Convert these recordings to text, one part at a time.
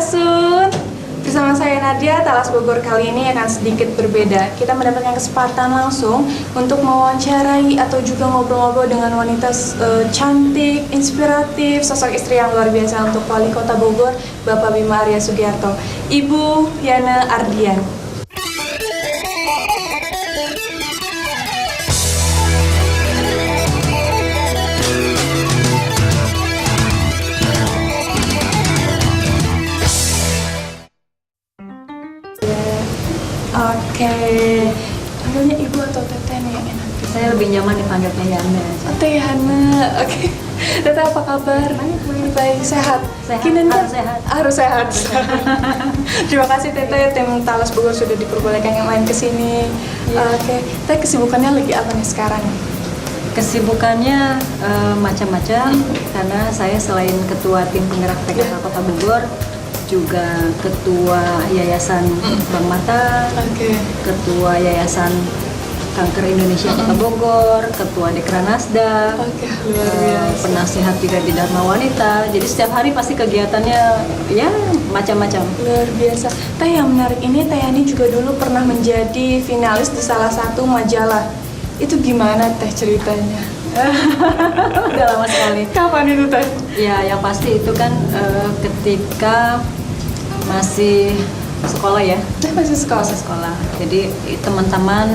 Sun. Bersama saya Nadia, Talas Bogor kali ini akan sedikit berbeda. Kita mendapatkan kesempatan langsung untuk mewawancarai atau juga ngobrol-ngobrol dengan wanita cantik, inspiratif, sosok istri yang luar biasa untuk Wali Kota Bogor, Bapak Bima Arya Sugiarto, Ibu Yana Ardian. Oke, panggilnya ibu atau teteh nih yang enak? Saya lebih nyaman dipanggil Teh Yana. Oh, Teh Yana, oke. Teteh apa kabar? Baik, sehat. Harus sehat. Terima kasih Teteh, tim Talas Bogor sudah diperbolehkan yang lain ke sini. Oke, Teh kesibukannya lagi apa nih sekarang? Kesibukannya macam-macam karena saya selain ketua tim penggerak PKK Kota Bogor, juga ketua Yayasan Bank Mata, ketua Yayasan Kanker Indonesia Kota Bogor, ketua Dekranasda, luar biasa. penasihat juga di Dharma Wanita. Jadi setiap hari pasti kegiatannya ya macam-macam. Luar biasa. Teh, yang menarik ini Teh Yani juga dulu pernah menjadi finalis di salah satu majalah. Itu gimana Teh ceritanya? Udah lama sekali. Kapan itu Teh? Ya, yang pasti itu kan ketika masih sekolah ya. Masih sekolah. Jadi teman-teman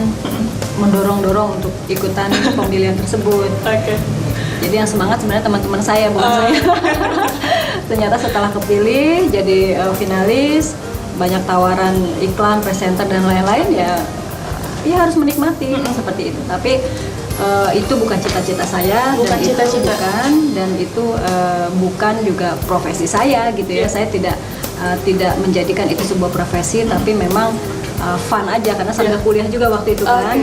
mendorong-dorong untuk ikutan pemilihan tersebut. Jadi yang semangat sebenarnya teman-teman saya, bukan saya. Ternyata setelah kepilih jadi finalis, banyak tawaran iklan, presenter dan lain-lain, ya harus menikmati seperti itu. Tapi itu bukan cita-cita saya, dan itu bukan juga profesi saya gitu ya. Saya tidak menjadikan itu sebuah profesi, tapi memang fun aja karena sambil kuliah juga waktu itu kan.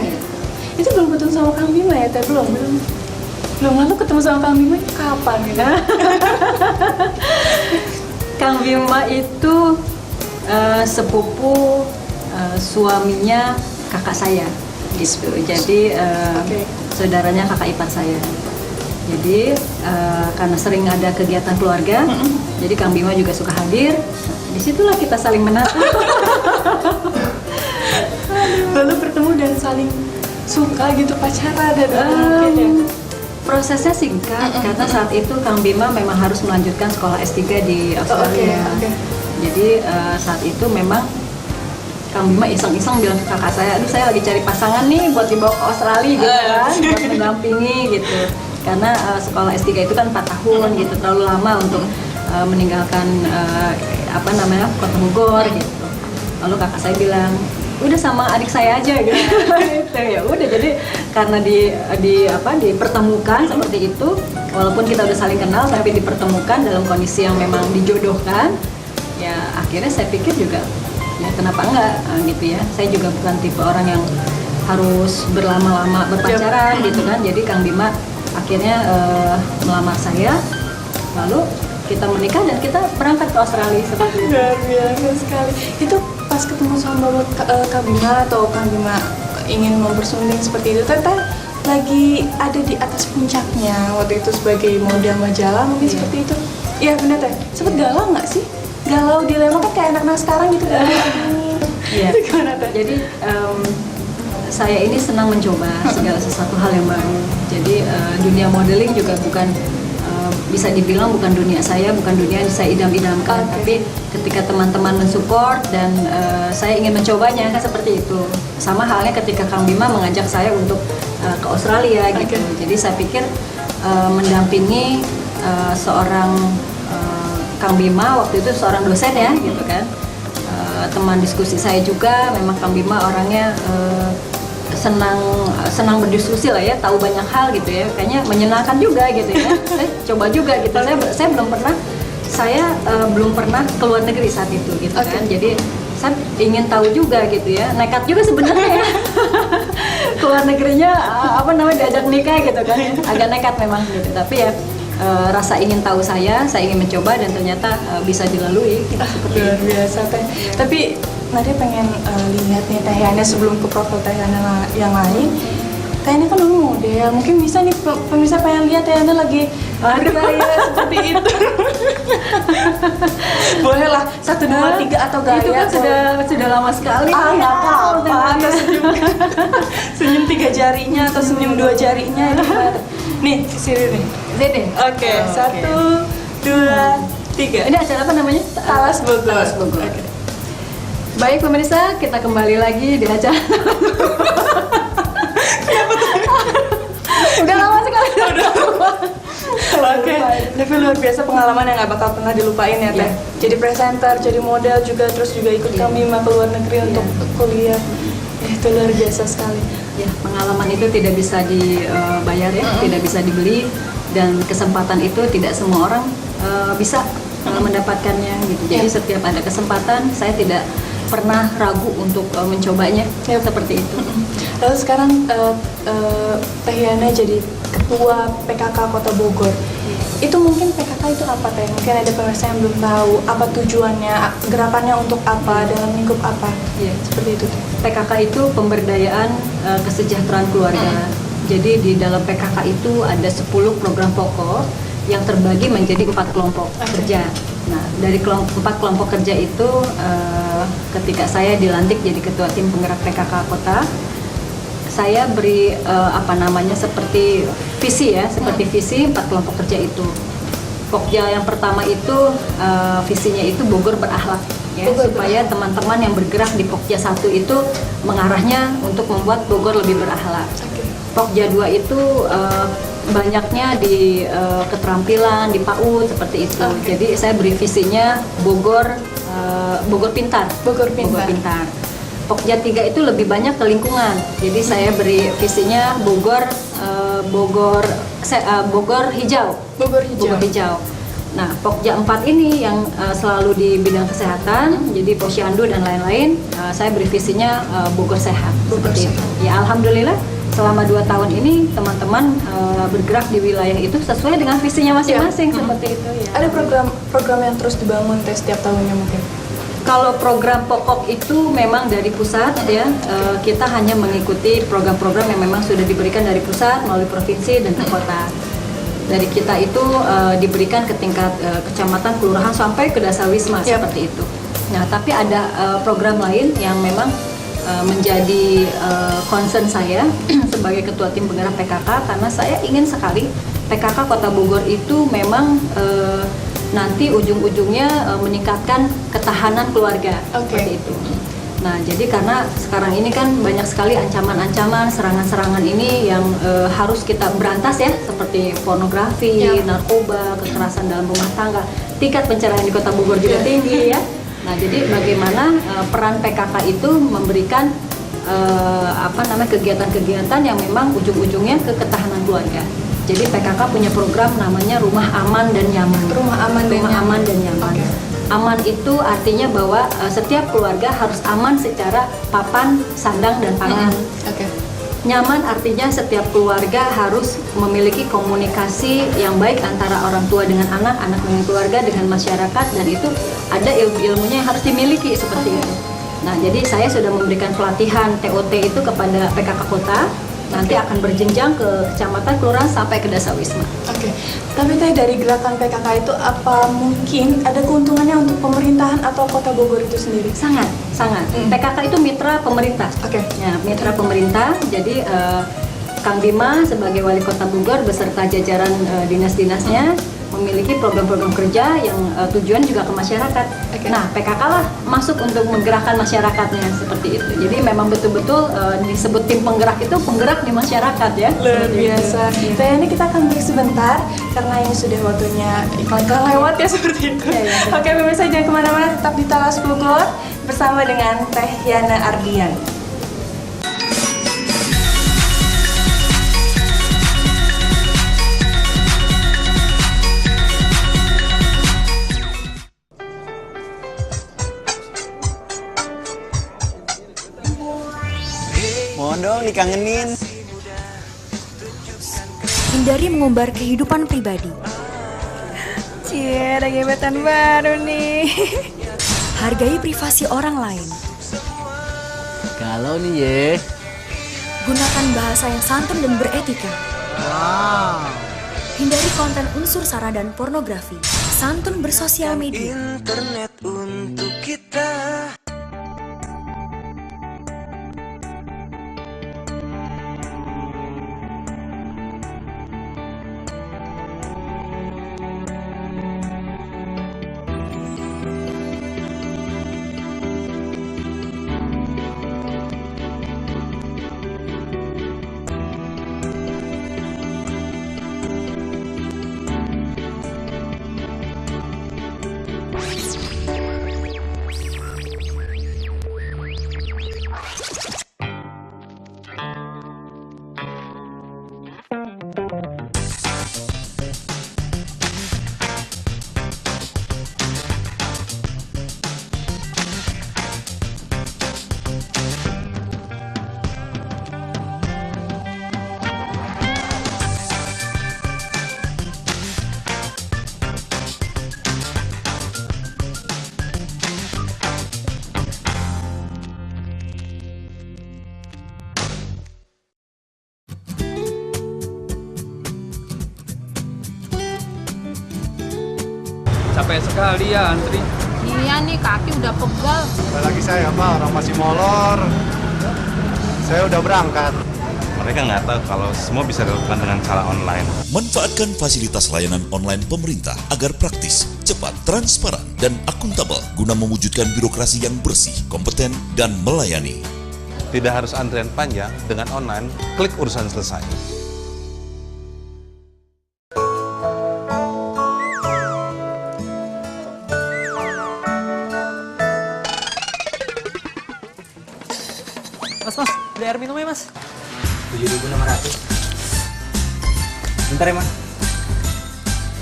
Itu belum ketemu sama Kang Bima ya Teh? Belum. Lalu ketemu sama Kang Bima kapan gitu? Kang Bima itu sepupu suaminya kakak saya gitu. Jadi saudaranya kakak ipar saya. Jadi karena sering ada kegiatan keluarga, jadi Kang Bima juga suka hadir. Disitulah kita saling menatap. Lalu bertemu dan saling suka gitu, pacaran dan mungkin ya. Prosesnya singkat karena saat itu Kang Bima memang harus melanjutkan sekolah S3 di Australia. Jadi saat itu memang Kang Bima iseng-iseng bilang ke kakak saya, aduh saya lagi cari pasangan nih buat dibawa ke Australia gitu kan, buat mendampingi gitu. Karena sekolah S3 itu kan 4 tahun gitu, terlalu lama untuk meninggalkan Kota Bogor gitu. Lalu kakak saya bilang, udah sama adik saya aja gitu. Ya udah, jadi karena dipertemukan seperti itu, walaupun kita udah saling kenal tapi dipertemukan dalam kondisi yang memang dijodohkan, ya akhirnya saya pikir juga ya kenapa enggak gitu ya. Saya juga bukan tipe orang yang harus berlama-lama berpacaran gitu kan. Jadi Kang Bima akhirnya melamar saya, lalu kita menikah dan kita berangkat ke Australia seperti itu. Luar biasa sekali. Itu pas ketemu sama Kang Bima atau Kang Bima ingin mempersunding seperti itu, Teteh lagi ada di atas puncaknya waktu itu sebagai model majalah mungkin seperti itu. Iya benar Teh. Sempet galau nggak sih? Galau dilema kan kayak anak-anak sekarang gitu kan? Iya. Itu gimana Teh? Jadi saya ini senang mencoba segala sesuatu hal yang baru. Jadi dunia modeling juga bukan bisa dibilang bukan dunia saya, bukan dunia yang saya idam-idamkan. Tapi ketika teman-teman mensupport dan saya ingin mencobanya kan seperti itu. Sama halnya ketika Kang Bima mengajak saya untuk ke Australia gitu. Jadi saya pikir mendampingi seorang Kang Bima waktu itu seorang dosen ya gitu kan. Teman diskusi saya juga, memang Kang Bima orangnya senang berdiskusi lah ya, tahu banyak hal gitu ya, kayaknya menyenangkan juga gitu ya. Saya coba juga gitu. Saya belum pernah ke luar negeri saat itu gitu kan. Jadi saya ingin tahu juga gitu ya, nekat juga sebenarnya ya. Ke luar negerinya diajak nikah gitu kan ya. Agak nekat memang gitu, tapi ya rasa ingin tahu saya ingin mencoba dan ternyata bisa dilalui gitu. Luar biasa Teh. Tapi Nadia pengen lihat nih Teh Yana sebelum ke profil Teh Yana yang lain. Teh Yana kan dulu model, mungkin bisa nih pemirsa pengen lihat Teh Yana lagi bergaya seperti itu. Bolehlah 1, 2, 3 atau gaya. Itu kan sudah lama sekali. Nggak apa-apa. Atau senyum 3 jarinya atau senyum 2 jarinya. Nih, sini nih. Sini. Oke, 1, 2, 3. Ini acara apa namanya? Talas Bogor. Talas Bogor. Baik pemirsa, kita kembali lagi di acara. Udah lama sekali. Oke, tapi luar biasa pengalaman yang nggak bakal pernah dilupain ya Teh. Jadi presenter, jadi model juga, terus juga ikut kami ke luar negeri untuk kuliah. Itu luar biasa sekali. Ya, pengalaman itu tidak bisa dibayar ya, tidak bisa dibeli, dan kesempatan itu tidak semua orang bisa mendapatkannya gitu. Jadi setiap ada kesempatan, saya tidak pernah ragu untuk mencobanya seperti itu. Lalu sekarang Teh Yana jadi ketua PKK Kota Bogor. Itu mungkin PKK itu apa Teh? Mungkin ada pemirsa yang belum tahu apa tujuannya, gerakannya untuk apa, dalam lingkup apa. Ya, seperti itu. PKK itu pemberdayaan kesejahteraan keluarga. Jadi di dalam PKK itu ada 10 program pokok yang terbagi menjadi 4 kelompok kerja. Nah, dari 4 kelompok kerja itu ketika saya dilantik jadi ketua tim penggerak PKK Kota, saya beri seperti visi ya, visi 4 kelompok kerja itu. Pokja yang pertama itu visinya itu Bogor berakhlak ya, supaya teman-teman yang bergerak di Pokja 1 itu mengarahnya untuk membuat Bogor lebih berakhlak. Pokja 2 itu banyaknya di keterampilan, di PAUD seperti itu. Jadi saya beri visinya Bogor pintar. Bogor pintar. Pokja 3 itu lebih banyak ke lingkungan. Jadi saya beri visinya Bogor hijau. Bogor hijau. Nah, Pokja 4 ini yang selalu di bidang kesehatan, jadi Posyandu dan lain-lain, saya beri visinya Bogor sehat. Seperti itu. Ya, alhamdulillah selama 2 tahun ini teman-teman bergerak di wilayah itu sesuai dengan visinya masing-masing seperti itu ya. Ada program yang terus dibangun setiap tahunnya mungkin. Kalau program pokok itu memang dari pusat ya, kita hanya mengikuti program-program yang memang sudah diberikan dari pusat melalui provinsi dan ke kota. Dari kita itu diberikan ke tingkat kecamatan, kelurahan sampai ke Dasawisma seperti itu. Nah, tapi ada program lain yang memang menjadi concern saya sebagai ketua tim penggerak PKK, karena saya ingin sekali PKK Kota Bogor itu memang nanti ujung-ujungnya meningkatkan ketahanan keluarga seperti itu. Nah, jadi karena sekarang ini kan banyak sekali ancaman-ancaman, serangan-serangan ini yang harus kita berantas ya, seperti pornografi, narkoba, kekerasan dalam rumah tangga. Tingkat pencerahan di Kota Bogor juga tinggi ya. Nah, jadi bagaimana peran PKK itu memberikan kegiatan-kegiatan yang memang ujung-ujungnya ke ketahanan keluarga. Jadi PKK punya program namanya Rumah Aman dan Nyaman. Rumah Aman dan Nyaman. Aman itu artinya bahwa setiap keluarga harus aman secara papan, sandang, dan pangan. Nyaman artinya setiap keluarga harus memiliki komunikasi yang baik antara orang tua dengan anak, anak dengan keluarga, dengan masyarakat, dan itu ada ilmu-ilmunya yang harus dimiliki seperti itu. Nah, jadi saya sudah memberikan pelatihan TOT itu kepada PKK Kota, nanti akan berjenjang ke kecamatan, kelurahan, sampai ke Dasawisma. Tapi Teh, dari gerakan PKK itu apa mungkin ada keuntungannya untuk pemerintahan atau Kota Bogor itu sendiri? Sangat. PKK itu mitra pemerintah. Ya, mitra pemerintah. Jadi Kang Bima sebagai Wali Kota Bogor beserta jajaran dinas-dinasnya memiliki program-program kerja yang tujuan juga ke masyarakat. Nah, PKK lah masuk untuk menggerakkan masyarakatnya seperti itu. Jadi memang betul-betul disebut tim penggerak itu penggerak di masyarakat ya. Luar biasa. Teh, ini kita akan break sebentar karena ini sudah waktunya iklan lewat ya seperti itu. Oke, pemirsa jangan kemana-mana, tetap di Talas Bogor bersama dengan Teh Yana Ardian. Mohon dong dikangenin. Hindari mengumbar kehidupan pribadi. Cie, ada gebetan baru nih. Hargai privasi orang lain. Kalau nih ye. Gunakan bahasa yang santun dan beretika. Wow. Hindari konten unsur sara dan pornografi. Santun bersosial media. Internet untuk kita. Capek sekali ya antri. Iya nih, kaki udah pegal. Apalagi saya Pak, orang masih molor. Saya udah berangkat. Mereka nggak tahu kalau semua bisa dilakukan dengan cara online. Manfaatkan fasilitas layanan online pemerintah agar praktis, cepat, transparan, dan akuntabel guna mewujudkan birokrasi yang bersih, kompeten, dan melayani. Tidak harus antrian panjang, dengan online, klik urusan selesai. Mas, beli air minum ya mas? 7.600. Bentar ya mas.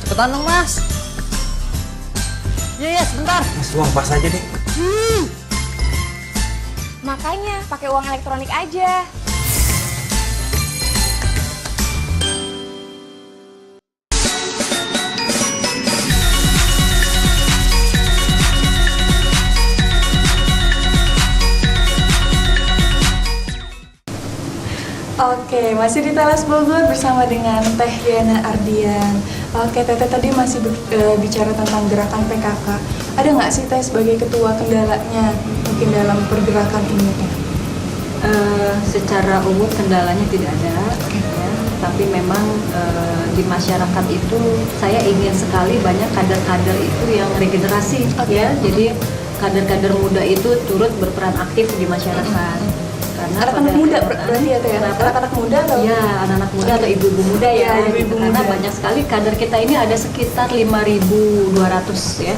Cepetan dong, Mas. Iya, sebentar. Mas uang pas aja deh. Makanya pakai uang elektronik aja. Oke, masih di Talas Bogor bersama dengan Teh Yana Ardian. Oke, Teteh tadi masih bicara tentang gerakan PKK. Ada nggak sih Teh sebagai ketua kendalanya mungkin dalam pergerakan ini Teh? Secara umum kendalanya tidak ada, ya. Tapi memang di masyarakat itu saya ingin sekali banyak kader-kader itu yang regenerasi, ya. Jadi kader-kader muda itu turut berperan aktif di masyarakat. Karena anak-anak muda berarti ya Teh? Anak-anak muda atau? Ya, anak-anak muda atau ibu-ibu muda ya. Ibu-ibu Karena muda. banyak sekali kader kita ini ada sekitar 5.200 ya.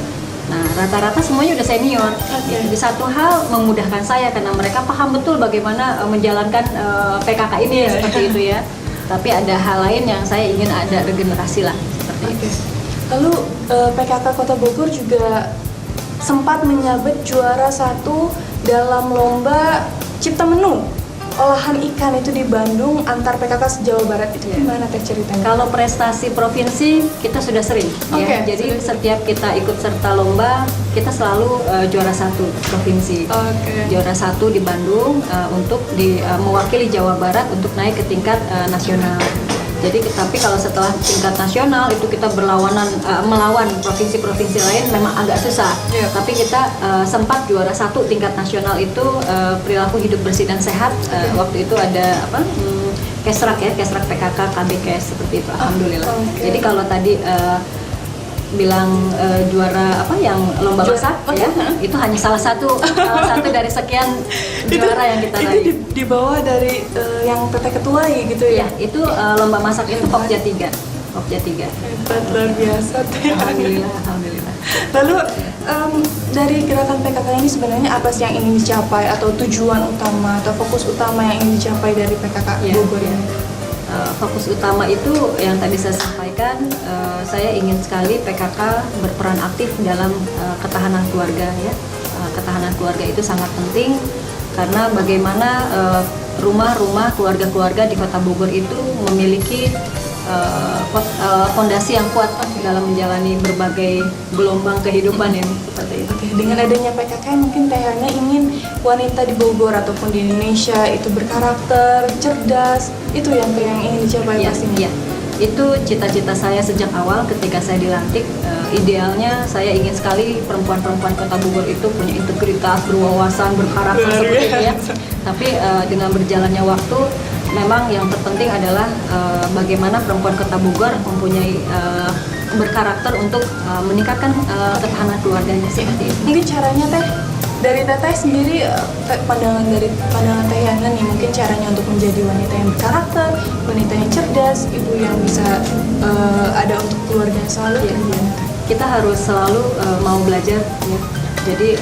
Nah, rata-rata semuanya udah senior. Jadi satu hal memudahkan saya karena mereka paham betul bagaimana menjalankan PKK ini seperti itu ya. Tapi ada hal lain yang saya ingin ada regenerasi lah seperti itu. Lalu PKK Kota Bogor juga sempat menyabet juara 1 dalam lomba Cipta Menu olahan ikan itu di Bandung antar PKK se-Jawa Barat. Itu gimana Teh ceritanya? Kalau prestasi provinsi kita sudah sering ya. Jadi setiap kita ikut serta lomba kita selalu juara 1 provinsi. Juara 1 di Bandung untuk mewakili Jawa Barat untuk naik ke tingkat nasional. Jadi tapi kalau setelah tingkat nasional itu kita melawan provinsi-provinsi lain memang agak susah. Tapi kita sempat juara 1 tingkat nasional itu perilaku hidup bersih dan sehat. Waktu itu ada Kesrak ya, Kesrak PKK KBKS seperti itu. Alhamdulillah. Jadi kalau tadi bilang juara yang lomba masak ya, itu hanya salah satu dari sekian juara yang kita raih. Itu di bawah dari yang Teteh ketuai gitu ya? Ya, itu lomba masak itu Pokja 3. Hebat, luar biasa Teh. Alhamdulillah. Lalu dari gerakan PKK ini sebenarnya apa sih yang ingin dicapai atau tujuan utama atau fokus utama yang ingin dicapai dari PKK Bogor ini? Fokus utama itu yang tadi saya sampaikan, saya ingin sekali PKK berperan aktif dalam ketahanan keluarga ya. Ketahanan keluarga itu sangat penting karena bagaimana rumah-rumah keluarga-keluarga di Kota Bogor itu memiliki fondasi yang kuat dalam menjalani berbagai gelombang kehidupan ini seperti itu. Dengan adanya PKK mungkin Teh Yana ingin wanita di Bogor ataupun di Indonesia itu berkarakter, cerdas, itu yang ingin dicapai pastinya. Iya. itu cita-cita saya sejak awal ketika saya dilantik. Idealnya saya ingin sekali perempuan-perempuan Kota Bogor itu punya integritas, berwawasan, berkarakter seperti itu ya. Tapi dengan berjalannya waktu, memang yang terpenting adalah bagaimana perempuan Kota Bogor mempunyai berkarakter untuk meningkatkan ketahanan keluarganya seperti itu. Mungkin caranya Teh, dari Teteh sendiri, pandangan Teh Yana nih, mungkin caranya untuk menjadi wanita yang berkarakter, wanita yang cerdas, ibu yang bisa ada untuk keluarga yang selalu. Kita harus selalu mau belajar ya. Jadi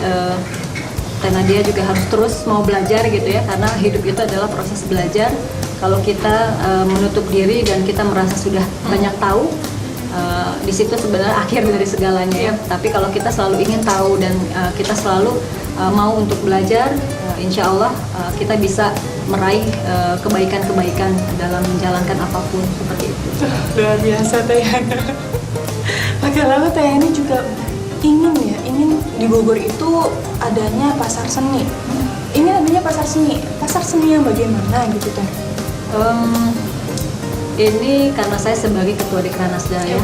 Teh Nadia juga harus terus mau belajar gitu ya, karena hidup itu adalah proses belajar. Kalau kita menutup diri dan kita merasa sudah banyak tahu, di situ sebenarnya akhir dari segalanya ya. Tapi kalau kita selalu ingin tahu dan kita selalu mau untuk belajar, insya Allah kita bisa meraih kebaikan-kebaikan dalam menjalankan apapun seperti itu. Luar biasa Teh Yana. Oke, lalu Teh Yana juga ingin di Bogor itu adanya pasar seni. Ini adanya pasar seni yang bagaimana gitu Teh? Ini karena saya sebagai ketua Dekranasda ya,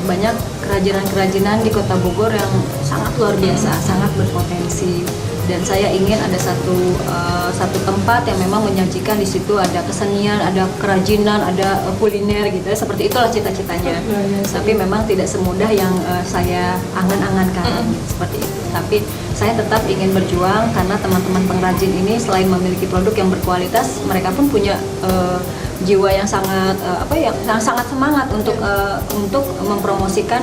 banyak kerajinan-kerajinan di Kota Bogor yang sangat luar biasa, sangat berpotensi. Dan saya ingin ada satu tempat yang memang menyajikan di situ ada kesenian, ada kerajinan, ada kuliner gitu ya. Seperti itulah cita-citanya. Tapi memang tidak semudah yang saya angan-angankan seperti itu. Tapi saya tetap ingin berjuang karena teman-teman pengrajin ini selain memiliki produk yang berkualitas, mereka pun punya jiwa yang sangat sangat semangat untuk mempromosikan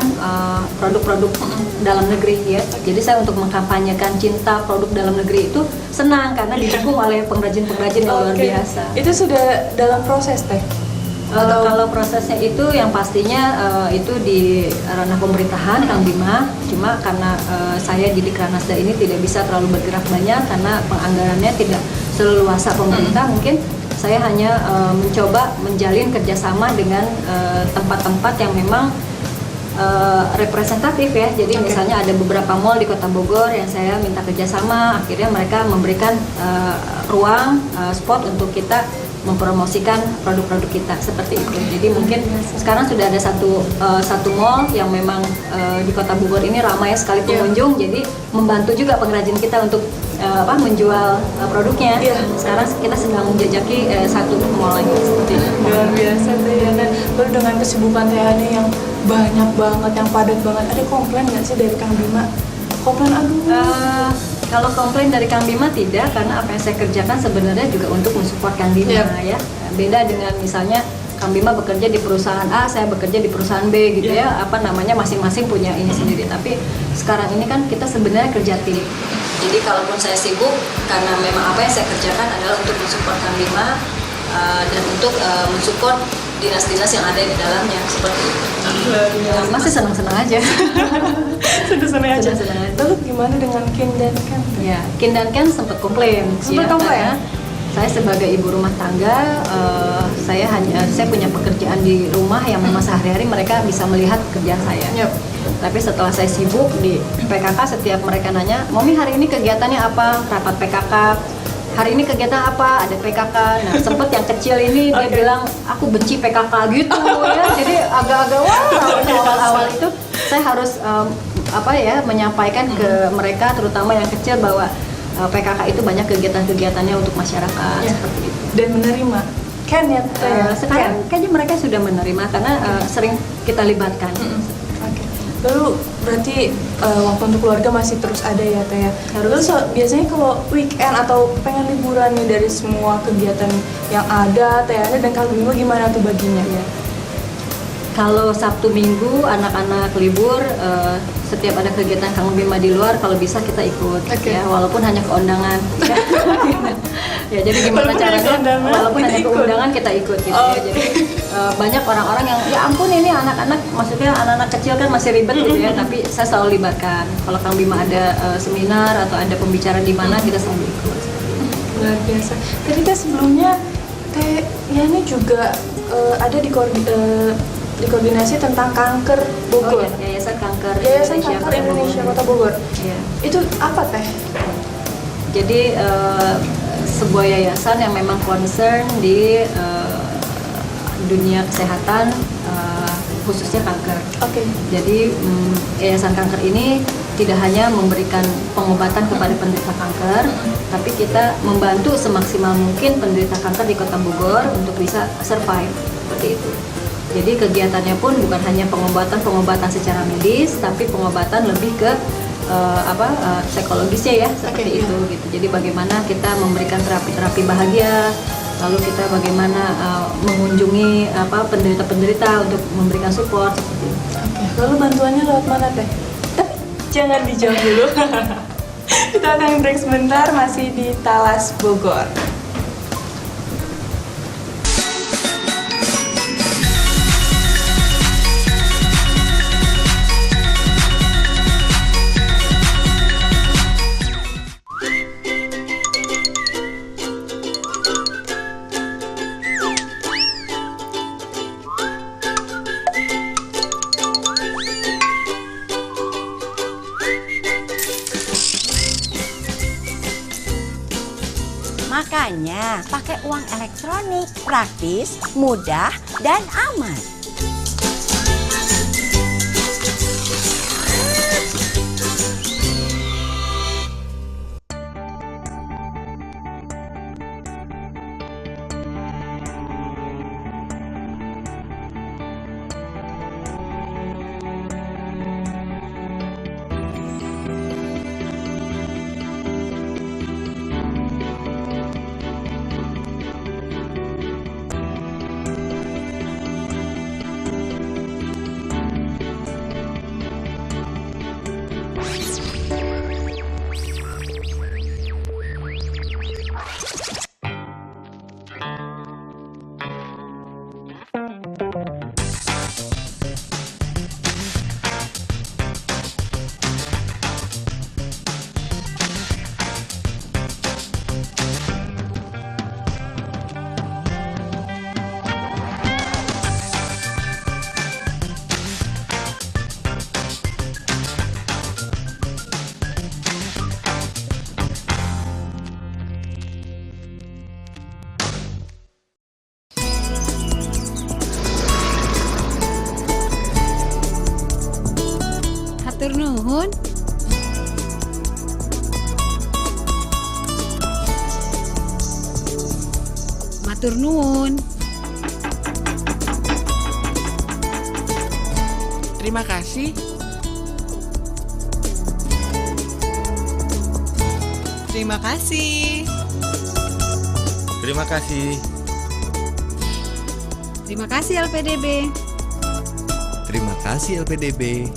produk-produk dalam negeri ya. Jadi saya untuk mengkampanyekan cinta produk dalam negeri itu senang karena didukung oleh pengrajin-pengrajin yang luar biasa. Itu sudah dalam proses Teh? Kalau prosesnya itu yang pastinya itu di ranah pemerintahan Kang Bima, cuma karena saya di Dekranasda ini tidak bisa terlalu bergerak banyak karena penganggarannya tidak seleluasa pemerintah. Mungkin saya hanya mencoba menjalin kerjasama dengan tempat-tempat yang memang representatif ya. Jadi misalnya ada beberapa mall di Kota Bogor yang saya minta kerjasama, akhirnya mereka memberikan ruang, spot untuk kita mempromosikan produk-produk kita seperti itu. Jadi mungkin sekarang sudah ada satu mall yang memang di Kota Bogor ini ramai sekali pengunjung, jadi membantu juga pengrajin kita untuk menjual produknya. Sekarang kita sedang menjajaki satu mall lagi seperti itu. Luar biasa Teh Yana. Lalu dengan kesibukan Teh Yana yang banyak banget, yang padat banget, ada komplain nggak sih dari Kang Bima? Komplain Kalau komplain dari Kang Bima tidak, karena apa yang saya kerjakan sebenarnya juga untuk mensupport Kang Bima ya. Beda dengan misalnya Kang Bima bekerja di perusahaan A, saya bekerja di perusahaan B gitu ya. Masing-masing punya ini sendiri. Tapi sekarang ini kan kita sebenarnya kerja tim. Jadi kalaupun saya sibuk, karena memang apa yang saya kerjakan adalah untuk mensupport Kang Bima dan untuk mensupport dinas-dinas yang ada di dalamnya seperti itu. Masih senang-senang aja. Senang-senang aja. Lalu gimana dengan Kin dan Ken? Ya, Kin dan Ken sempat komplain. Karena saya sebagai ibu rumah tangga, saya punya pekerjaan di rumah yang memang sehari-hari mereka bisa melihat pekerjaan saya. Tapi setelah saya sibuk di PKK, setiap mereka nanya, "Mami hari ini kegiatannya apa?" Rapat PKK. Hari ini kegiatan apa? Ada PKK. Nah, sempet yang kecil ini dia bilang, "Aku benci PKK" gitu ya. Jadi agak-agak awal-awal itu saya harus menyampaikan ke mereka, terutama yang kecil, bahwa PKK itu banyak kegiatan-kegiatannya untuk masyarakat seperti itu. Dan menerima. Ken ya? Sekarang kayaknya mereka sudah menerima karena sering kita libatkan. Lalu berarti waktu untuk keluarga masih terus ada ya Teh ya? Lalu biasanya kalau weekend atau pengen liburan nih dari semua kegiatan yang ada, Teh Yana dan Kang Bima gimana tuh baginya? Kalau Sabtu Minggu anak-anak libur, setiap ada kegiatan Kang Bima di luar, kalau bisa kita ikut ya, walaupun hanya keundangan. Ya, jadi gimana caranya? Walaupun hanya keundangan kita ikut gitu ya. Jadi banyak orang-orang yang ya ampun ini anak-anak, maksudnya anak-anak kecil kan masih ribet gitu ya, tapi saya selalu libatkan. Kalau Kang Bima ada seminar atau ada pembicaraan di mana, kita selalu ikut. Luar biasa. Tadi kan sebelumnya Teh Yana juga ada di koordinasi tentang kanker Bogor. Yayasan Kanker Indonesia Kota Bogor. Itu apa Teh? Jadi sebuah yayasan yang memang concern di dunia kesehatan khususnya kanker. Oke. Jadi Yayasan Kanker ini tidak hanya memberikan pengobatan kepada penderita kanker, tapi kita membantu semaksimal mungkin penderita kanker di Kota Bogor untuk bisa survive seperti itu. Jadi kegiatannya pun bukan hanya pengobatan secara medis, tapi pengobatan lebih ke psikologisnya ya, seperti itu gitu. Jadi bagaimana kita memberikan terapi-terapi bahagia, lalu kita bagaimana mengunjungi penderita-penderita untuk memberikan support seperti itu. Lalu bantuannya lewat mana Teh? Jangan dijawab dulu. Kita akan break sebentar, masih di Talas Bogor. Makanya pakai uang elektronik, praktis, mudah, dan aman. Hatur nuhun. Matur nuwun. Terima kasih. Terima kasih. Terima kasih. Terima kasih LPDB. Terima kasih LPDB.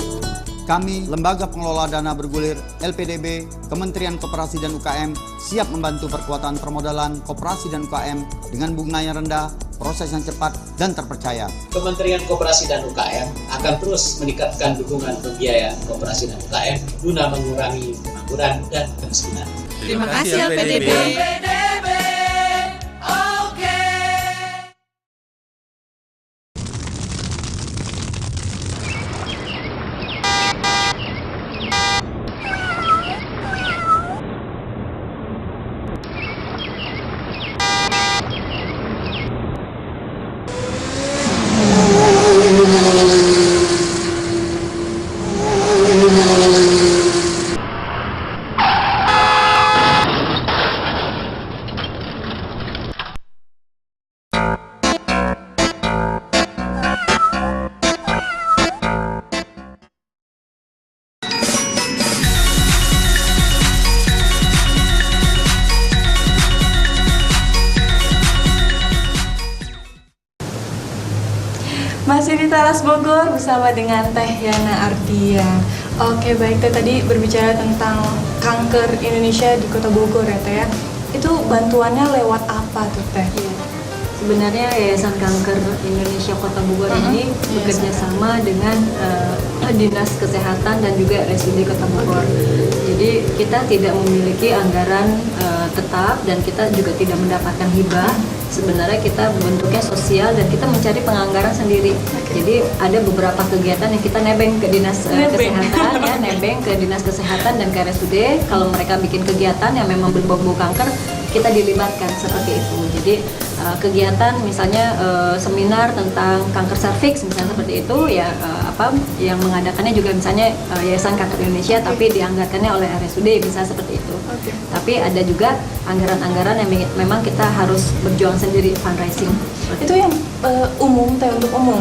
Kami, Lembaga Pengelola Dana Bergulir LPDB, Kementerian Koperasi dan UKM, siap membantu perkuatan permodalan koperasi dan UKM dengan bunga yang rendah, proses yang cepat, dan terpercaya. Kementerian Koperasi dan UKM akan terus meningkatkan dukungan pembiayaan koperasi dan UKM guna mengurangi pengangguran dan kemiskinan. Terima kasih LPDB. Masih di Talas Bogor bersama dengan Teh Yana Ardia. Oke, baik Teh, tadi berbicara tentang kanker Indonesia di Kota Bogor ya Teh ya. Itu bantuannya lewat apa tuh Teh? Ya. Sebenarnya Yayasan Kanker Indonesia Kota Bogor ini bekerja sama dengan Dinas Kesehatan dan juga RSUD Kota Bogor. Jadi kita tidak memiliki anggaran tetap dan kita juga tidak mendapatkan hibah sebenarnya kita bentuknya sosial dan kita mencari penganggaran sendiri. Jadi ada beberapa kegiatan yang kita nebeng ke dinas kesehatan, ya nebeng ke dinas kesehatan dan ke RSUD. Kalau mereka bikin kegiatan yang memang berbau kanker, kita dilibatkan seperti itu. Jadi kegiatan misalnya seminar tentang kanker serviks misalnya seperti itu ya, yang mengadakannya juga misalnya Yayasan Kanker Indonesia, tapi dianggarkannya oleh RSUD bisa seperti itu. Tapi ada juga anggaran-anggaran yang memang kita harus berjuang sendiri, fundraising. Itu yang umum, untuk umum.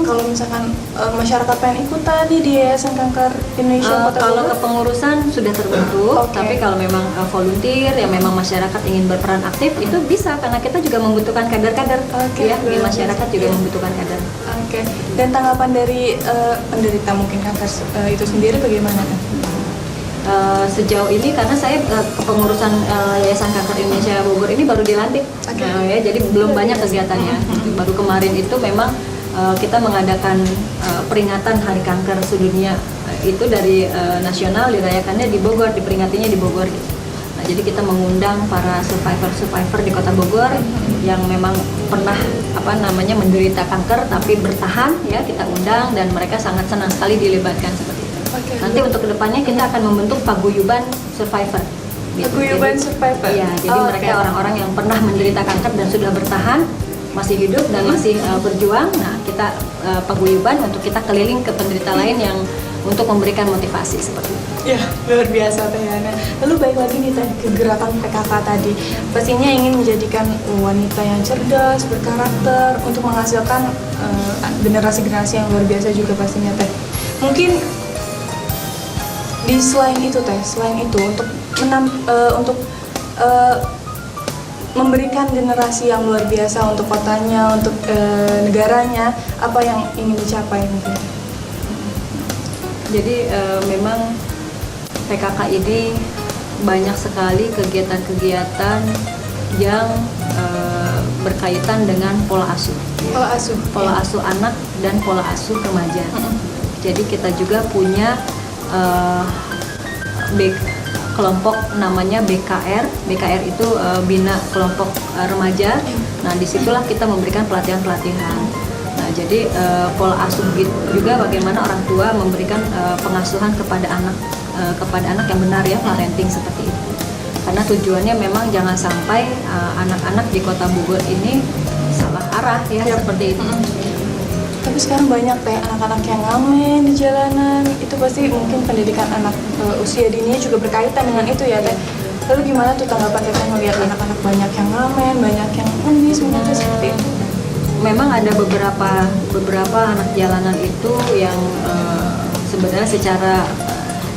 Kalau misalkan masyarakat pengen ikutan nih di Yayasan Kanker Indonesia Kota kalau Bogor, kepengurusan sudah terbentuk, tapi kalau memang volunteer yang memang masyarakat ingin berperan aktif itu bisa, karena kita juga membutuhkan kader-kader ya, di masyarakat juga membutuhkan kader. Dan tanggapan dari penderita mungkin kanker itu sendiri bagaimana kan? Sejauh ini karena saya kepengurusan Yayasan Kanker Indonesia Bogor ini baru dilantik, ya, jadi belum banyak kegiatannya. Baru kemarin itu memang kita mengadakan peringatan Hari Kanker Sedunia itu dari nasional, dirayakannya di Bogor, diperingatinya di Bogor. Nah, jadi kita mengundang para survivor di Kota Bogor yang memang pernah menderita kanker tapi bertahan, ya kita undang dan mereka sangat senang sekali dilibatkan seperti itu. Nanti untuk kedepannya kita akan membentuk paguyuban survivor. Paguyuban survivor. Iya, jadi mereka orang-orang yang pernah menderita kanker dan sudah bertahan, masih hidup dan masih berjuang. Nah, kita paguyuban untuk kita keliling ke penderita lain yang untuk memberikan motivasi seperti itu. Ya, luar biasa Teh Yana. Lalu baik lagi nih Teh, ke gerakan PKK tadi. Pastinya ingin menjadikan wanita yang cerdas, berkarakter untuk menghasilkan generasi-generasi yang luar biasa juga pastinya Teh. Mungkin di selain itu Teh, untuk memberikan generasi yang luar biasa untuk kotanya, untuk negaranya, apa yang ingin dicapai mungkin? Jadi memang PKK ini banyak sekali kegiatan-kegiatan yang berkaitan dengan pola asuh. Pola asuh anak dan pola asuh remaja. Jadi kita juga punya kelompok namanya BKR. BKR itu Bina Kelompok Remaja. Nah, disitulah kita memberikan pelatihan-pelatihan. Nah, jadi pola asuh juga bagaimana orang tua memberikan pengasuhan kepada anak yang benar, ya, parenting seperti itu. Karena tujuannya memang jangan sampai anak-anak di Kota Bogor ini salah arah, ya, seperti itu. Tapi sekarang banyak Teh anak-anak yang ngamen di jalanan. Itu pasti mungkin pendidikan anak usia dini juga berkaitan dengan itu, ya Teh. Lalu gimana tuh tanggapan Teh melihat anak-anak banyak yang ngamen, banyak yang seperti itu? Memang ada beberapa anak jalanan itu yang sebenarnya secara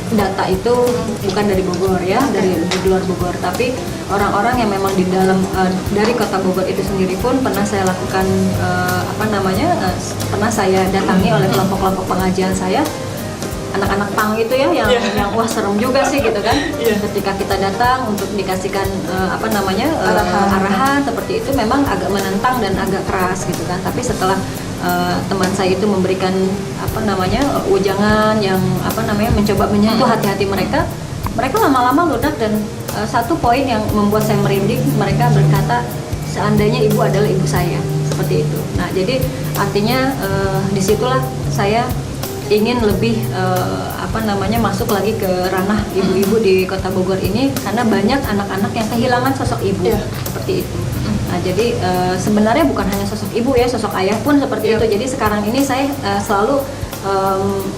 data itu bukan dari Bogor, ya, dari luar Bogor, tapi orang-orang yang memang di dalam dari Kota Bogor itu sendiri pun pernah saya lakukan pernah saya datangi oleh kelompok-kelompok pengajian saya, anak-anak pang itu, ya, yang wah serem juga sih gitu kan. Ketika kita datang untuk dikasihkan arahan seperti itu, memang agak menentang dan agak keras gitu kan. Tapi setelah teman saya itu memberikan ujangan yang mencoba menyentuh hati-hati mereka lama-lama lunak. Dan satu poin yang membuat saya merinding, mereka berkata seandainya ibu adalah ibu saya, seperti itu. Nah, jadi artinya disitulah saya ingin lebih masuk lagi ke ranah ibu-ibu di Kota Bogor ini, karena banyak anak-anak yang kehilangan sosok ibu, seperti itu. Nah, jadi sebenarnya bukan hanya sosok ibu, ya, sosok ayah pun seperti itu. Jadi sekarang ini saya selalu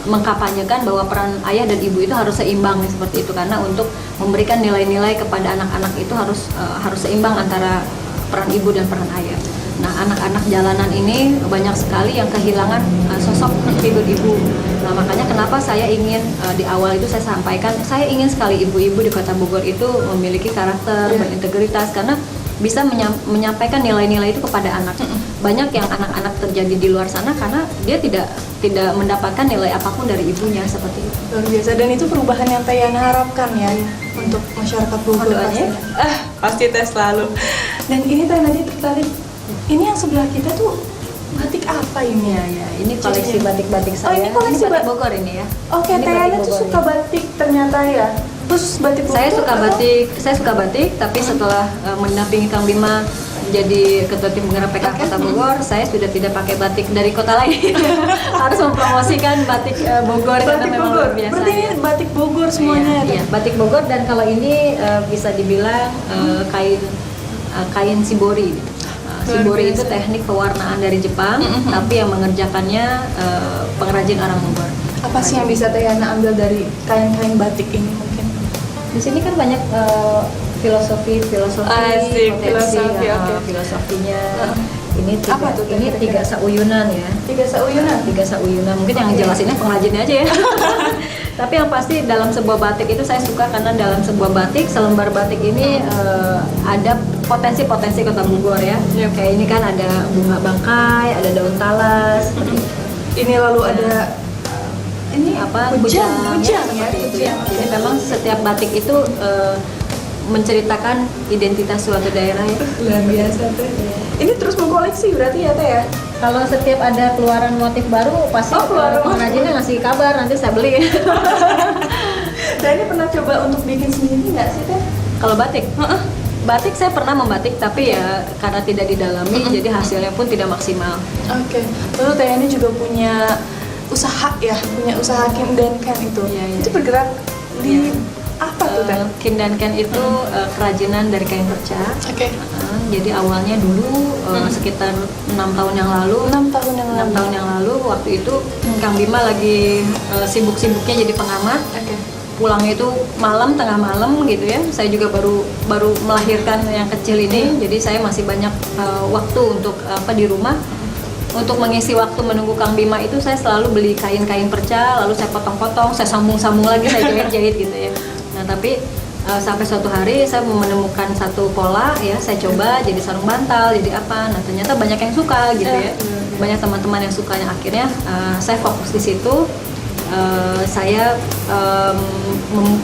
mengkampanyekan bahwa peran ayah dan ibu itu harus seimbang, seperti itu, karena untuk memberikan nilai-nilai kepada anak-anak itu harus seimbang antara peran ibu dan peran ayah. Nah, anak-anak jalanan ini banyak sekali yang kehilangan sosok ibu-ibu. Nah, makanya kenapa saya ingin di awal itu saya sampaikan, saya ingin sekali ibu-ibu di Kota Bogor itu memiliki karakter, berintegritas, karena bisa menyampaikan nilai-nilai itu kepada anak. Banyak yang anak-anak terjadi di luar sana karena dia tidak mendapatkan nilai apapun dari ibunya, seperti itu. Luar biasa, dan itu perubahan yang Teh Yana harapkan, ya, untuk masyarakat Bogor. Pasti Teh selalu. Dan ini Teh tadi tertarik, ini yang sebelah kita tuh batik apa ini? Ya, ini koleksi batik-batik saya. Oh, ini koleksi batik Bogor ini, ya. Oke, Teh Yana tuh suka batik ternyata, ya. Terus batik Bogor. Saya suka batik, tapi setelah mendampingi Kang Bima menjadi ketua tim penggerak PKK Kota Bogor, saya sudah tidak pakai batik dari kota lain. Harus mempromosikan batik Bogor karena memang luar biasa. Berarti ini batik Bogor semuanya. Iya, batik Bogor, dan kalau ini bisa dibilang kain shibori. Shibori itu teknik pewarnaan dari Jepang, tapi yang mengerjakannya pengrajin orang Bogor. Apa sih yang bisa Teh Yana ambil dari kain-kain batik ini mungkin? Di sini kan banyak filosofi, filosofinya. Ini tiga sauyunan ya. Tiga sauyunan. Mungkin yang jelasinnya pengrajinnya aja ya. Tapi yang pasti dalam sebuah batik itu saya suka karena dalam sebuah batik, selembar batik ini ada potensi-potensi Kota Bogor ya. Kayak ini kan ada bunga bangkai, ada daun talas. Ini lalu ada ini apa? Kujang ya. Kujang. Jadi memang setiap batik itu menceritakan identitas suatu daerah ya. Luar biasa Teh. Ini terus mengkoleksi berarti ya Teh ya? Kalau setiap ada keluaran motif baru pasti pengrajinnya ngasih kabar, nanti saya beli. Nah ini pernah coba untuk bikin sendiri nggak sih Teh? Kalau batik? Batik saya pernah membatik, tapi ya karena tidak didalami jadi hasilnya pun tidak maksimal. Oke. Lalu Teh ini juga punya usaha ya, punya usaha Kin dan Ken itu. Itu bergerak di apa tuh Teh? Kin dan Ken itu kerajinan dari kain perca. Oke. Jadi awalnya dulu sekitar 6 tahun yang lalu. 6 tahun yang lalu waktu itu Kang Bima lagi sibuk-sibuknya jadi pengamat. Pulangnya itu malam, tengah malam gitu ya. Saya juga baru melahirkan yang kecil ini, jadi saya masih banyak waktu untuk di rumah. Untuk mengisi waktu menunggu Kang Bima itu saya selalu beli kain-kain perca, lalu saya potong-potong, saya sambung-sambung lagi, saya jahit-jahit gitu ya. Nah tapi sampai suatu hari saya menemukan satu pola ya, saya coba jadi sarung bantal, jadi apa. Nah ternyata banyak yang suka gitu ya. Banyak teman-teman yang sukanya, akhirnya saya fokus di situ. Saya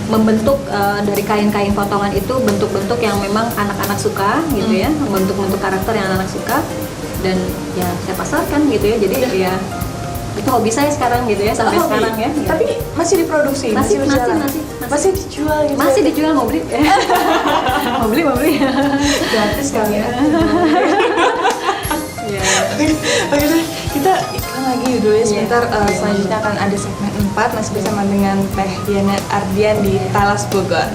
membentuk dari kain-kain potongan itu bentuk-bentuk yang memang anak-anak suka gitu ya, bentuk-bentuk karakter yang anak-anak suka, dan ya saya pasarkan gitu ya. Jadi ya itu hobi saya sekarang gitu ya, sampai sekarang ya. Tapi masih diproduksi, masih dijual gitu. Masih dijual, mau beli? mau beli. Gratis kali ya. Oke deh, kita iklan lagi dulu ya sebentar. Selanjutnya akan ada segmen 4, masih bersama dengan Teh Diana Ardian di Talas Bogor.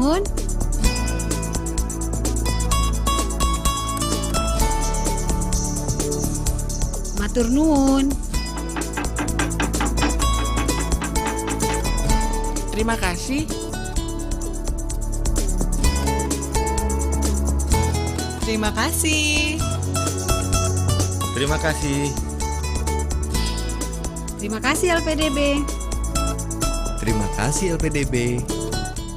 nuhun. Matur nuwun. Terima kasih. Terima kasih. Terima kasih. Terima kasih LPDB. Terima kasih LPDB.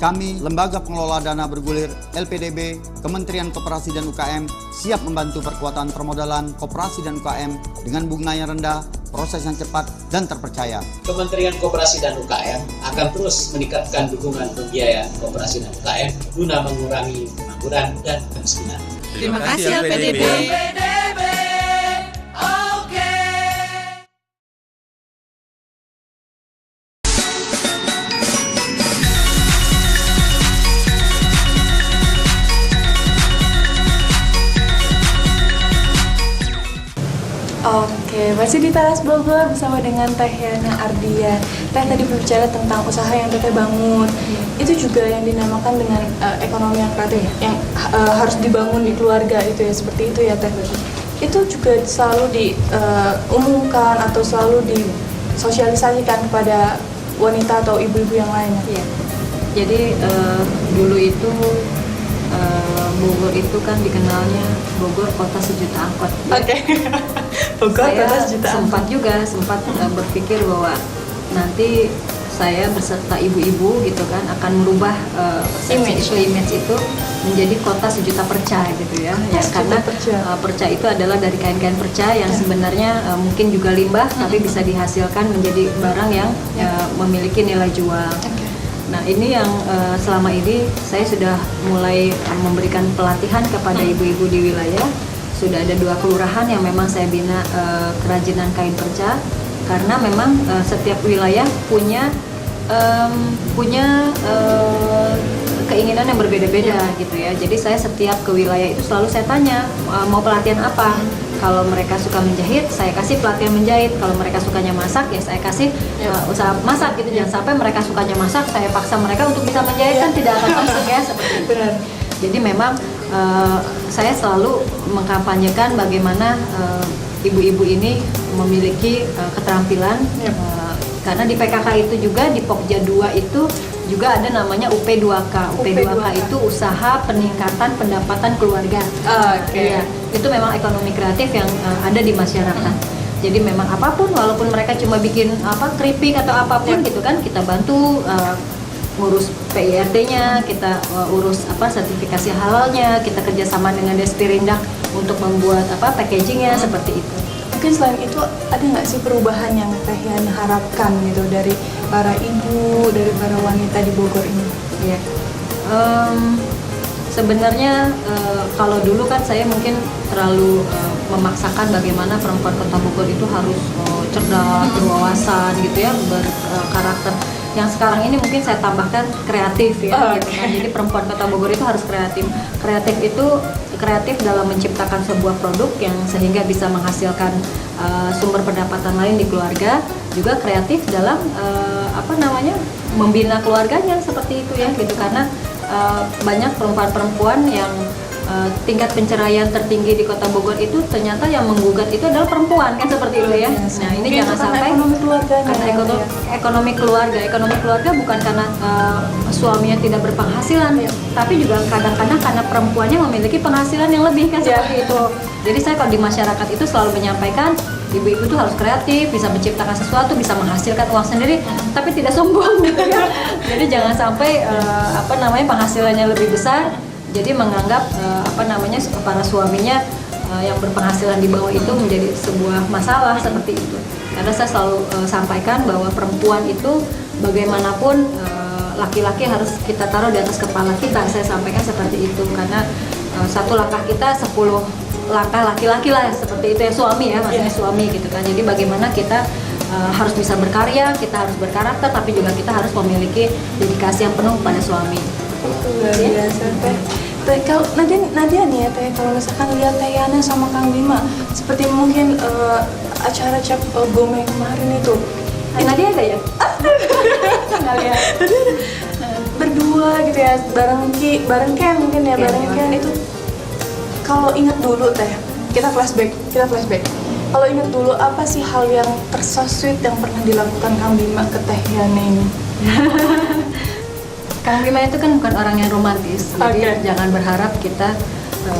Kami, Lembaga Pengelola Dana Bergulir LPDB, Kementerian Koperasi dan UKM, siap membantu perkuatan permodalan koperasi dan UKM dengan bunga yang rendah, proses yang cepat, dan terpercaya. Kementerian Koperasi dan UKM akan terus meningkatkan dukungan pembiayaan koperasi dan UKM guna mengurangi pengangguran dan kemiskinan. Terima kasih LPDB. Oke, masih di Teras Bogor bersama dengan Teh Yana Ardia. Teh tadi berbicara tentang usaha yang Teteh bangun. Itu juga yang dinamakan dengan ekonomi yang kreatif, yang harus dibangun di keluarga itu ya, seperti itu ya Teh. Itu juga selalu diumumkan atau selalu disosialisasikan kepada wanita atau ibu-ibu yang lainnya. Iya. Jadi dulu itu Bogor itu kan dikenalnya Bogor kota sejuta angkot. Oke. Bogor kota sejuta angkot. Sempat berpikir bahwa nanti saya beserta ibu-ibu gitu kan akan merubah image itu menjadi kota sejuta perca gitu ya. Karena perca itu adalah dari kain-kain perca yang sebenarnya mungkin juga limbah tapi bisa dihasilkan menjadi barang yang memiliki nilai jual. Nah ini yang selama ini saya sudah mulai memberikan pelatihan kepada ibu-ibu di wilayah. Sudah ada 2 kelurahan yang memang saya bina kerajinan kain perca, karena memang setiap wilayah punya keinginan yang berbeda-beda gitu ya. Jadi saya setiap ke wilayah itu selalu saya tanya mau pelatihan apa. Kalau mereka suka menjahit, saya kasih pelatihan menjahit. Kalau mereka sukanya masak, ya saya kasih usaha masak gitu. Jangan sampai mereka sukanya masak, saya paksa mereka untuk bisa menjahit, kan tidak akan masuk ya seperti itu. Jadi memang saya selalu mengkampanyekan bagaimana ibu-ibu ini memiliki keterampilan. Karena di PKK itu juga, di Pokja 2 itu juga ada namanya UP2K. UP2K itu usaha peningkatan pendapatan keluarga. Ya, itu memang ekonomi kreatif yang ada di masyarakat. Jadi memang apapun, walaupun mereka cuma bikin keripik atau apapun gitu kan, kita bantu ngurus PIRT-nya, kita urus sertifikasi halalnya, kita kerjasama dengan Desperindak untuk membuat packagingnya seperti itu. Mungkin selain itu ada nggak sih perubahan yang Teh Yana harapkan gitu dari para ibu, dari para wanita di Bogor ini? Ya, sebenarnya kalau dulu kan saya mungkin terlalu memaksakan bagaimana perempuan Kota Bogor itu harus cerdas, berwawasan gitu ya, berkarakter. Yang sekarang ini mungkin saya tambahkan kreatif ya, gitu kan. Jadi perempuan Kota Bogor itu harus kreatif. Kreatif itu kreatif dalam menciptakan sebuah produk yang sehingga bisa menghasilkan sumber pendapatan lain di keluarga. Juga kreatif dalam membina keluarganya seperti itu ya, gitu. Karena banyak perempuan-perempuan yang tingkat penceraian tertinggi di Kota Bogor itu ternyata yang menggugat itu adalah perempuan, kan seperti itu ya. Nah ini jangan sampai karena ekonomi keluarga bukan karena suaminya tidak berpenghasilan, tapi juga kadang-kadang karena perempuannya memiliki penghasilan yang lebih, kan seperti itu. Jadi saya kalau di masyarakat itu selalu menyampaikan ibu-ibu itu harus kreatif, bisa menciptakan sesuatu, bisa menghasilkan uang sendiri, tapi tidak sombong gitu ya. Jadi jangan sampai penghasilannya lebih besar, jadi menganggap para suaminya yang berpenghasilan di bawah itu menjadi sebuah masalah seperti itu. Karena saya selalu sampaikan bahwa perempuan itu bagaimanapun laki-laki harus kita taruh di atas kepala kita. Saya sampaikan seperti itu karena satu langkah kita 10 langkah laki-laki lah, seperti itu ya, suami ya, maksudnya suami gitu kan. Jadi bagaimana kita harus bisa berkarya, kita harus berkarakter, tapi juga kita harus memiliki dedikasi yang penuh pada suami. Luar biasa Teh. Kalau Nadia nih ya Teh, kalau misalkan lihat Teh Yana sama Kang Bima seperti mungkin acara Cap Gome kemarin itu, Nadia ada ya? Nggak lihat. Berdua berdua gitu ya, bareng Ken mungkin ya, bareng Ken itu. Kalau ingat dulu Teh, kita flashback. Kalau ingat dulu, apa sih hal yang terso sweet yang pernah dilakukan Kang Bima ke Teh Yani ini? Kang Bima itu kan bukan orang yang romantis, jadi jangan berharap kita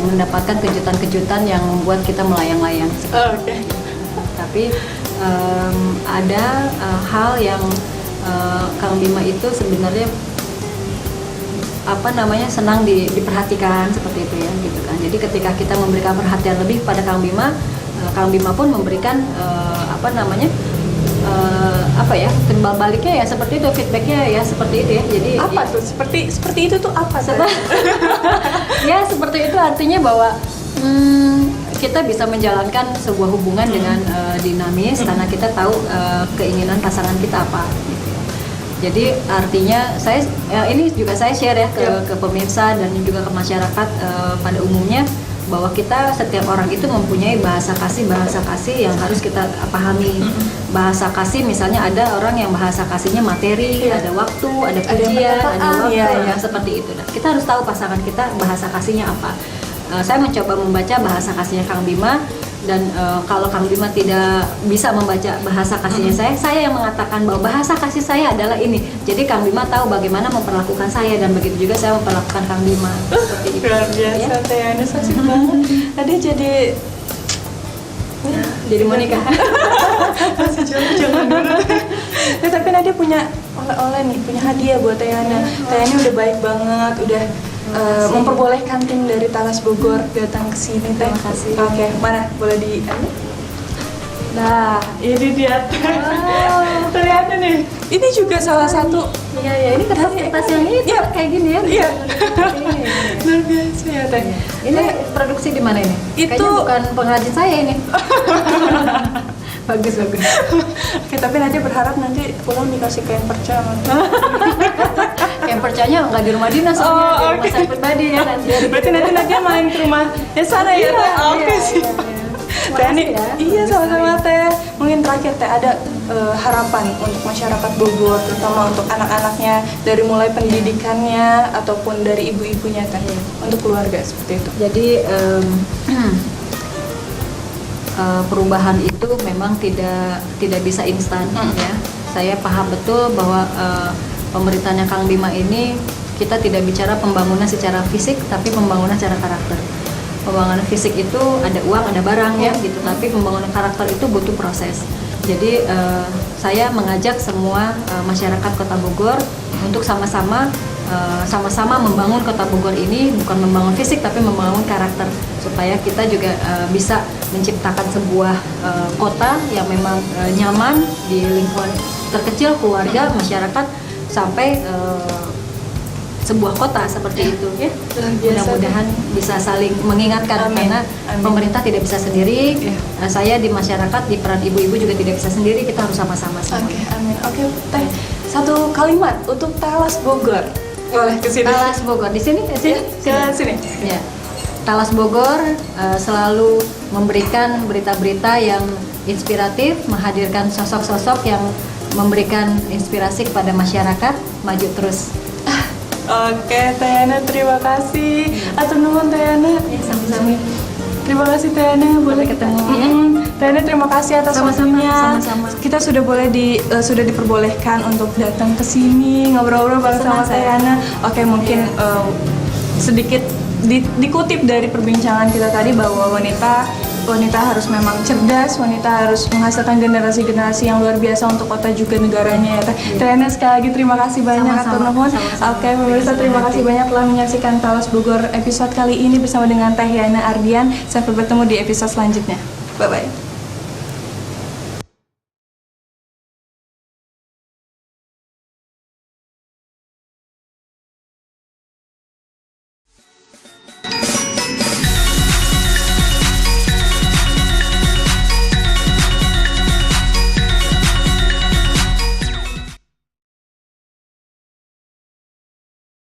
mendapatkan kejutan-kejutan yang membuat kita melayang-layang. Tapi ada hal yang Kang Bima itu sebenarnya senang diperhatikan seperti itu ya, gitu kan. Jadi ketika kita memberikan perhatian lebih pada Kang Bima pun memberikan timbal baliknya ya seperti itu, feedbacknya ya seperti itu ya. Jadi apa tuh seperti itu tuh apa? Ya seperti itu artinya bahwa kita bisa menjalankan sebuah hubungan dengan dinamis karena kita tahu keinginan pasangan kita apa. Gitu. Jadi artinya ini juga saya share ya ke pemirsa dan juga ke masyarakat pada umumnya, bahwa setiap orang itu mempunyai bahasa kasih yang harus kita pahami. Bahasa kasih misalnya ada orang yang bahasa kasihnya materi, ada waktu, ada pujian, ada waktu, seperti itu. Nah, kita harus tahu pasangan kita bahasa kasihnya apa. Saya mencoba membaca bahasa kasihnya Kang Bima, dan kalau Kang Bima tidak bisa membaca bahasa kasihnya saya yang mengatakan bahwa bahasa kasih saya adalah ini. Jadi Kang Bima tahu bagaimana memperlakukan saya, dan begitu juga saya memperlakukan Kang Bima. Seperti itu. Luar biasa, Teh Yani, asik banget. Tadi jadi mau nikah. Masih jangan dulu. Tapi Nadia punya oleh-oleh nih, punya hadiah buat Teh Yani. Teh Yani udah baik banget, udah memperbolehkan tim dari Talas Bogor datang ke sini. Terima kasih. Oke, mana boleh Nah, ini dia. Terlihat nih. Ini juga salah satu. Iya, ini kertas yang ini kayak gini ya. Iya. Luar biasa ya, Teh. Ini produksi di mana ini? Itu kayaknya bukan pengrajin saya ini. Bagus. Oke, tapi Nadia berharap nanti pulang dikasih kain perca. Kain percanya nggak di rumah dinas, di rumah saya pribadi ya. Berarti nanti Nadia main ke rumah sana ya, Teh? Oke sih. Teh ini, iya sama-sama Teh. Mungkin terakhir Teh ada harapan untuk masyarakat Bogor, terutama untuk anak-anaknya, dari mulai pendidikannya ataupun dari ibu-ibunya Teh, untuk keluarga seperti itu. Jadi perubahan itu memang tidak bisa instan ya. Saya paham betul bahwa pemerintahnya Kang Bima ini kita tidak bicara pembangunan secara fisik, tapi pembangunan secara karakter. Pembangunan fisik itu ada uang, ada barang ya gitu, tapi pembangunan karakter itu butuh proses. Jadi saya mengajak semua masyarakat Kota Bogor untuk sama-sama membangun Kota Bogor ini, bukan membangun fisik tapi membangun karakter, supaya kita juga bisa menciptakan sebuah kota yang memang nyaman di lingkungan terkecil, keluarga, masyarakat, sampai sebuah kota seperti itu ya. Mudah-mudahan bisa saling mengingatkan. Amin. Karena pemerintah tidak bisa sendiri, saya di masyarakat, di peran ibu-ibu juga tidak bisa sendiri, kita harus sama-sama. Oke, amin. Oke, Teh, satu kalimat untuk Talas Bogor. Boleh ke sini. Talas Bogor di sini, sini. Ya. Talas Bogor selalu memberikan berita-berita yang inspiratif, menghadirkan sosok-sosok yang memberikan inspirasi kepada masyarakat, maju terus. Oke, Teh Yani, terima kasih. Atur nuhun Teh Yani. Ya, sama-sama. Terima kasih Teh Yani, boleh ketemu. Teh Yani, terima kasih atas waktunya. Kita sudah sudah diperbolehkan untuk datang ke sini ngobrol-ngobrol bareng sama Teh Yani. Oke, mungkin sedikit dikutip dari perbincangan kita tadi bahwa wanita harus memang cerdas, wanita harus menghasilkan generasi-generasi yang luar biasa untuk kota juga negaranya ya Teh. Teh Yani, sekali lagi terima kasih banyak atur nuhun. Oke, pemirsa, terima kasih banyak telah menyaksikan Talas Bogor episode kali ini bersama dengan Teh Yani Ardian. Sampai bertemu di episode selanjutnya. Bye bye.